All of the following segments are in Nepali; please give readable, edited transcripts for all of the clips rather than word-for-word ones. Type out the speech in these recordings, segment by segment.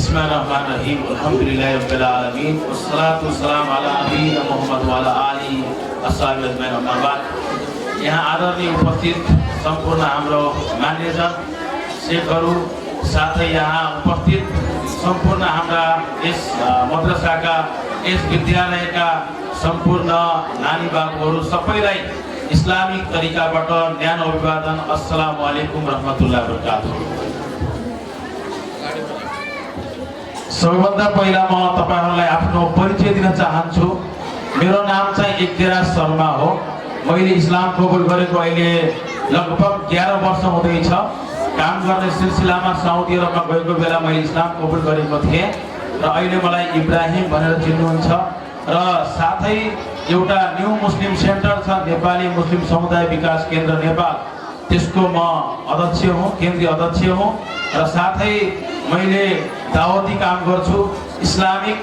बिस्मिल्लाहिर्रहमानिर्रहीम अल्हम्दुलिल्लाहि रब्बिल आलमीन वस्सलातु वस्सलामु अला नबियिना मुहम्मद व अला आलिहि अस्हाबिहि अजमाइन अम्मा बाद। यहाँ आदरणीय उपस्थित सम्पूर्ण हाम्रो मान्यजन शेखहरू साथै यहाँ उपस्थित सम्पूर्ण हाम्रा यस मद्रसाका यस विद्यालयका सम्पूर्ण नानी बाबुहरू सबैलाई इस्लामिक तरिकाबाट न्यानो अभिवादन। अस्सलामु अलैकुम रहमतुल्लाहि व बरकातुहू। सबैभन्दा पहिला म तपाईहरुलाई आफ्नो परिचय दिन चाहन्छु। मेरो नाम चाहिँ इक्तिराज शर्मा हो। मैले इस्लाम कबुल गरेको अहिले लगभग 11 वर्ष हुँदैछ। काम गर्ने सिलसिलामा साउदी अरबमा गएको बेला मैले इस्लाम कबुल गरेको थिएँ र अहिले मलाई इब्राहिम भनेर चिन्नुहुन्छ। र साथै एउटा न्यू मुस्लिम सेन्टर छ, नेपाली मुस्लिम समुदाय विकास केन्द्र नेपाल, त्यसको म अध्यक्ष हुँ, केन्द्रीय अध्यक्ष हुँ। र साथै मैले दावती काम गर्छु, इस्लामिक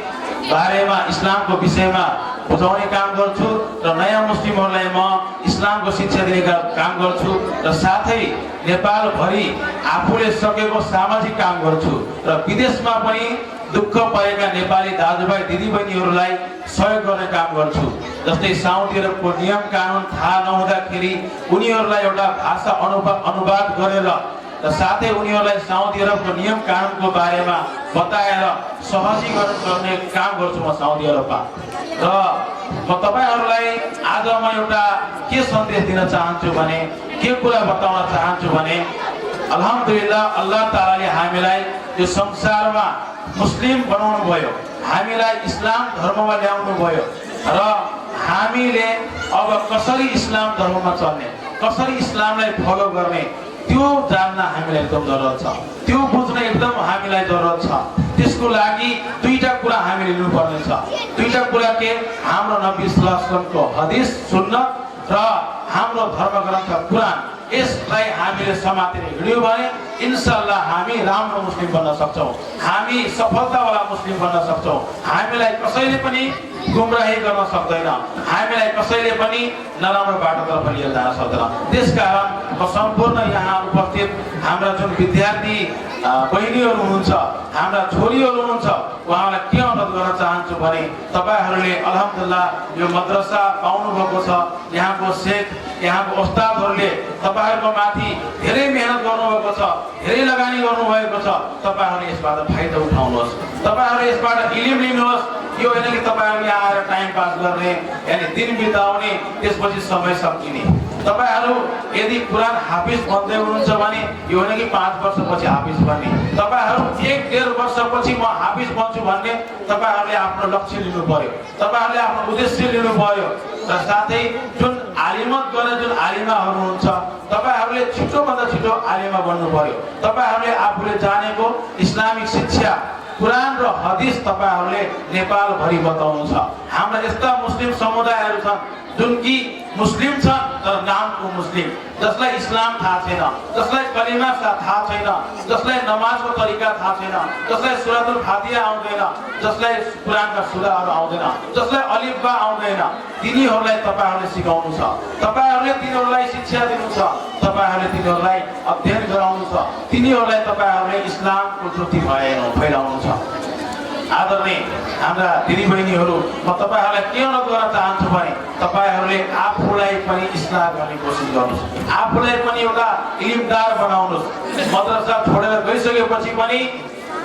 बारेमा इस्लामको विषयमा बुझाउने काम गर्छु र नयाँ मुस्लिमहरूलाई म इस्लामको शिक्षा दिने काम गर्छु र साथै नेपालभरि आफूले सकेको सामाजिक काम गर्छु र विदेशमा पनि दुःख परेका नेपाली दाजुभाइ दिदीबहिनीहरूलाई सहयोग गर्ने काम गर्छु। जस्तै साउदी अरबको नियम कानुन थाहा नहुँदाखेरि उनीहरूलाई एउटा भाषा अनुवाद गरेर र साथै उनीहरूलाई साउदी अरबको नियम कानुनको बारेमा बताएर सहजीकरण गर्ने काम गर्छु म साउदी अरबमा। र म तपाईहरुलाई आज म एउटा के सन्देश दिन चाहन्छु भने, के कुरा बताउन चाहन्छु भने, अल्हम्दुलिल्लाह अल्लाह तालाले हामीलाई यो संसारमा मुस्लिम बनाउनु भयो, हामीलाई इस्लाम धर्ममा ल्याउनु भयो र हामीले अब कसरी इस्लाम धर्ममा चल्ने, कसरी इस्लामलाई फलो गर्ने त्यो जान्न हामीलाई एकदम जरुरत छ, त्यो बुझ्न एकदम हामीलाई जरुरत छ। त्यसको लागि दुईटा कुरा हामीले लिनुपर्ने छ। दुईटा कुरा के? हाम्रो नबी सल्लल्लाहु अलैहि वसल्लमको हदिस सुन्न र हाम्रो धर्मग्रन्थ कुरान। यसलाई हामीले समातेर हिँड्यौं भने इन्शाअल्लाह हामी राम्रो मुस्लिम बन्न सक्छौं, हामी सफलतावाला मुस्लिम बन्न सक्छौं। हामीलाई कसैले पनि गुमराही गर्न सक्दैन, हामीलाई कसैले पनि नराम्रो बाटोतर्फ लिएर जान सक्दैन। त्यसकारण म सम्पूर्ण यहाँ उपस्थित हाम्रा जुन विद्यार्थी बहिनीहरू हुनुहुन्छ, हाम्रा छोरीहरू हुनुहुन्छ, उहाँलाई के अनुरोध गर्न चाहन्छु भने तपाईहरूले अल्हम्दुलिल्लाह यो मद्रसा पाउनु भएको छ। यहाँको शेख, यहाँको उस्तादहरूले तपाईहरुको माथि धेरै मेहनत गर्नुभएको छ, धेरै लगानी गर्नुभएको छ। तपाईहरूले यसबाट फाइदा उठाउनुहोस्, तपाईहरूले यसबाट इल्म लिनुहोस्। यो होइन कि तपाईहरु यहाँ आएर टाइम पास गर्ने, यानी दिन बिताउने, त्यसपछि समय सकिने। तपाईहरु यदि कुरान हाफिज बन्दै हुनुहुन्छ भने यो होइन कि 5 वर्षपछि हाफिज बन्ने। तपाईहरु 1-1.5 वर्षपछि म हाफिज बन्छु भन्ने तपाईहरुले आफ्नो लक्ष्य लिनु पर्यो, तपाईहरुले आफ्नो उद्देश्य लिनु पर्यो। र साथै जुन आलिमत गर्ने जुन आलिमाहरू हुन्छ, तपाईहरुले छिटोभन्दा छिटो आलिमा बन्नु पर्यो। तपाईहरुले आफूले जानेको इस्लामिक शिक्षा कुरान र हदिस तपाईहरुले नेपाल भरि बताउनु छ। हाम्रा यस्ता मुस्लिम समुदायहरू छन् जुन कि मुस्लिम छन् तर नामको मुस्लिम, जसलाई इस्लाम थाहा छैन, जसलाई कलिमा थाहा छैन, जसलाई नमाजको तरिका थाहा छैन, जसलाई सुरतुल फातिहा आउँदैन, जसलाई कुरानका सुराहरू आउँदैन, जसलाई अलिफ बा आउँदैन, तिनीहरूलाई तपाईहरुले सिकाउनु छ, तपाईहरुले तिनीहरूलाई शिक्षा दिनु छ, तपाईहरुले तिनीहरूलाई अध्ययन गराउनु छ, तिनीहरूलाई तपाईहरुले इस्लामको ज्योति फैलाउनु छ। आदरणीय हाम्रा दिदीबहिनीहरू, म तपाईहरुलाई के अनुरोध गर्न चाहन्छु भने तपाईहरुले आफूलाई पनि इस्लाम गर्ने कोसिस गर्नुहोस्, आफूलाई पनि एउटा इल्मदार बनाउनुहोस्। मद्रसा छोडेर गइसकेपछि पनि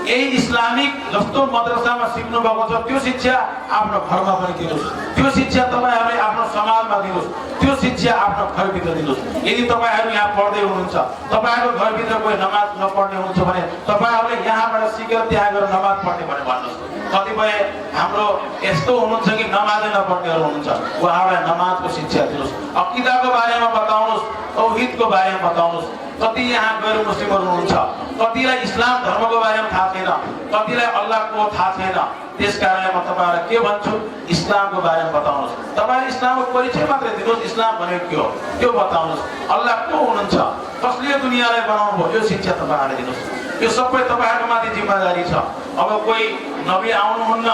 यही इस्लामिक जस्तो मद्रसामा सिक्नु भएको छ त्यो शिक्षा आफ्नो घरमा पनि दिनुहोस्, त्यो शिक्षा तपाईहरुले आफ्नो समाजमा दिनुहोस्, त्यो शिक्षा आफ्नो घरभित्र दिनुहोस्। यदि तपाईहरु यहाँ पढ्दै हुनुहुन्छ, तपाईहरुको घरभित्र कोही नमाज नपढ्ने हुनुहुन्छ भने तपाईहरुले यहाँबाट सिकेर त्यहाँ गएर नमाज पढ्ने भनेर भन्नुहोस्। कतिपय हाम्रो यस्तो हुनुहुन्छ कि नमाजै नपढ्नेहरू हुनुहुन्छ, उहाँहरूलाई नमाजको शिक्षा दिनुहोस्, अकीदाको बारेमा बताउनुहोस्, तौहिदको बारेमा बताउनुहोस्। कति यहाँ गैर मुस्लिमहरू हुनुहुन्छ, कतिलाई इस्लाम धर्मको बारेमा थाहा छैन, कतिलाई अल्लाहको थाहा छैन। त्यसकारणले म तपाईहरुलाई के भन्छु, इस्लामको बारेमा बताउनुहोस्। तपाईहरु इस्लामको परिचय मात्रै दिनुहोस्, इस्लाम भनेको के हो त्यो बताउनुहोस्। अल्लाह को हुनुहुन्छ, कसले दुनियाँलाई बनाउनु भयो, यो शिक्षा तपाईहरुले दिनुहोस्। यो सबै तपाईहरुको माथि जिम्मेदारी छ। अब कोही नबी आउनुहुन्न,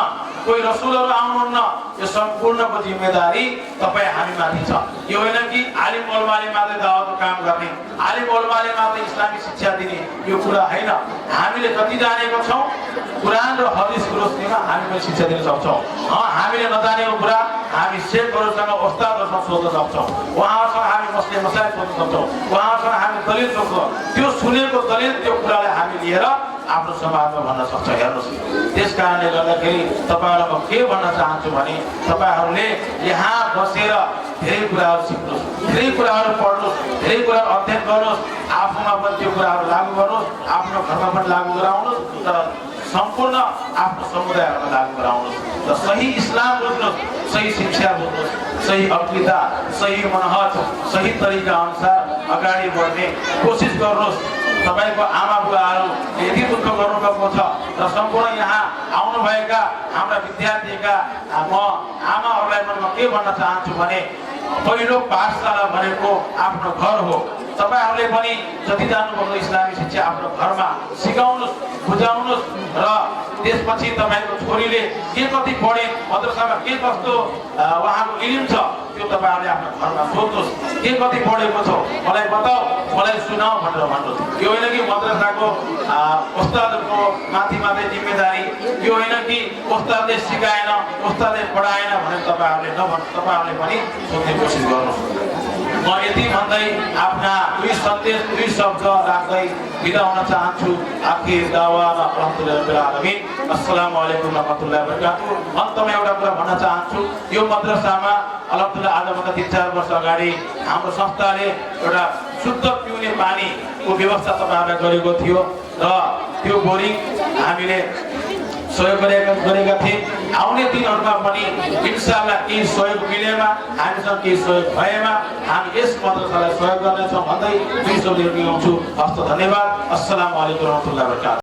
कोही रसुलहरू आउनुहुन्न यो सम्पूर्णको जिम्मेदारी तपाईँ हामीमाथि छ यो होइन कि आलिम उलमाले मात्रै दावाको काम गर्ने आलिम उलमाले मात्रै इस्लामी शिक्षा दिने यो कुरा होइन हामीले जति जानेको छौँ कुरान र हदिसको रोशनीमा हामी पनि शिक्षा दिन सक्छौँ हामीले नजानेको कुरा हामी शेखहरूसँग उस्तादहरूसँग सोध्न सक्छौँ उहाँहरूसँग हामी मसले मसाइल सोध्न सक्छौँ उहाँहरूसँग हामी दलिल सोध्छौँ त्यो सुनेको दलिल त्यो कुरालाई हामी लिएर आफ्नो समाजमा भन्न सक्छ हेर्नुहोस् त्यस कारणले गर्दाखेरि तपाईँहरूलाई म के भन्न चाहन्छु भने तपाईँहरूले यहाँ बसेर धेरै कुराहरू सिक्नुहोस् धेरै कुराहरू पढ्नुहोस् धेरै कुराहरू अध्ययन गर्नुहोस् आफूमा पनि त्यो कुराहरू लागू गर्नुहोस् आफ्नो घरमा पनि लागू गराउनुहोस् र सम्पूर्ण आफ्नो समुदायहरूमा लागू गराउनुहोस् र सही इस्लाम बुझ्नुहोस् सही शिक्षा बुझ्नुहोस् सही अकिदा सही मनहज सही तरिका अनुसार अगाडि बढ्ने कोसिस गर्नुहोस् तपाईको आमा बुवाहरू यति दुःख गर्नुभएको छ र सम्पूर्ण यहाँ आउनुभएका हाम्रा विद्यार्थीका म आमाहरूलाई म के भन्न चाहन्छु भने पहिलो पाठशाला भनेको आफ्नो घर हो तपाईहरूले पनि जति जान्नुभएको इस्लामी शिक्षा आफ्नो घरमा सिकाउनुहोस् बुझाउनुहोस् र त्यसपछि तपाईँको छोरीले के कति पढे मद्रसामा के कस्तो उहाँको इल्म छ त्यो तपाईँहरूले आफ्नो घरमा सोध्नुहोस् के कति पढेको छ मलाई बताऊ मलाई सुनाऊ भनेर भन्नुहोस् यो होइन कि मद्रसाको उस्तादको माथि मात्रै जिम्मेदारी यो होइन कि उस्तादले सिकाएन उस्तादले पढाएन भनेर तपाईँहरूले नभन्नु तपाईँहरूले पनि सोध्ने कोसिस गर्नुहोस् म यति भन्दै आफ्ना दुई सन्देश दुई शब्द राख्दै बिदा हुन चाहन्छु आखिर दावाना अलहम्दुलिल्लाह आलमीन अस्सलामु अलैकुम रहमतुल्लाहि व बरकातुहु अन्तमा एउटा कुरा भन्न चाहन्छु यो मद्रसामा अलहम्दुलिल्लाह आजभन्दा 3-4 वर्ष अगाडि हाम्रो संस्थाले एउटा शुद्ध पिउने पानीको व्यवस्था तपाईँहरूलाई गरेको थियो र त्यो बोरिङ हामीले सहयोग गरेका थियौँ आउने दिनहरूमा पनि इन्शाअल्लाह केही सहयोग मिलेमा हामीसँग केही सहयोग भएमा हामी यस मद्रसालाई सहयोग गर्नेछौँ भन्दै दुई शब्द ल्याउँछु हस्त धन्यवाद अस्सलामु अलैकुम रहमतुल्लाहि व बरकातुहु